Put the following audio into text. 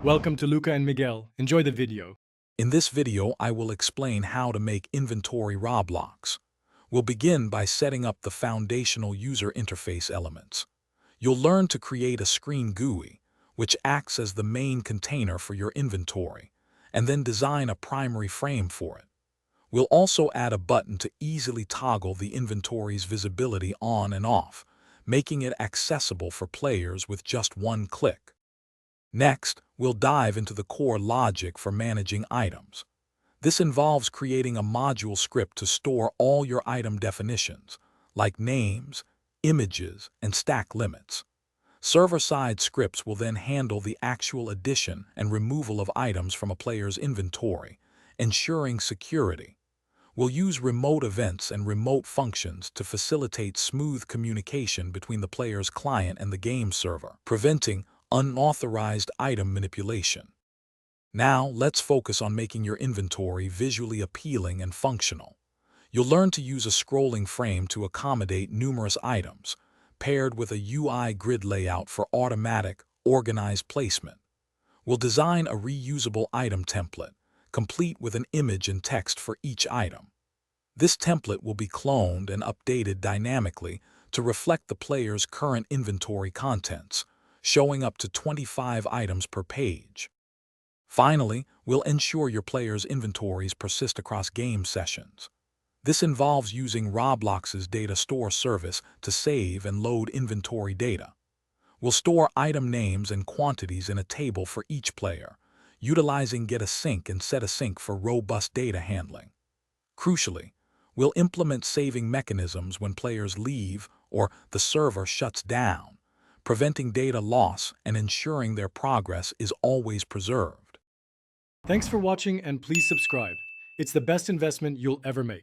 Welcome to Luca and Miguel. Enjoy the video. In this video, I will explain how to make inventory Roblox. We'll begin by setting up the foundational user interface elements. You'll learn to create a screen GUI, which acts as the main container for your inventory, and then design a primary frame for it. We'll also add a button to easily toggle the inventory's visibility on and off, making it accessible for players with just one click. Next, we'll dive into the core logic for managing items. This involves creating a module script to store all your item definitions, like names, images, and stack limits. Server-side scripts will then handle the actual addition and removal of items from a player's inventory, ensuring security. We'll use remote events and remote functions to facilitate smooth communication between the player's client and the game server, preventing unauthorized item manipulation. Now, let's focus on making your inventory visually appealing and functional. You'll learn to use a scrolling frame to accommodate numerous items, paired with a UI grid layout for automatic, organized placement. We'll design a reusable item template, complete with an image and text for each item. This template will be cloned and updated dynamically to reflect the player's current inventory contents, showing up to 25 items per page. Finally, we'll ensure your players' inventories persist across game sessions. This involves using Roblox's data store service to save and load inventory data. We'll store item names and quantities in a table for each player, utilizing getAsync and setAsync for robust data handling. Crucially, we'll implement saving mechanisms when players leave or the server shuts down, preventing data loss and ensuring their progress is always preserved. Thanks for watching and please subscribe. It's the best investment you'll ever make.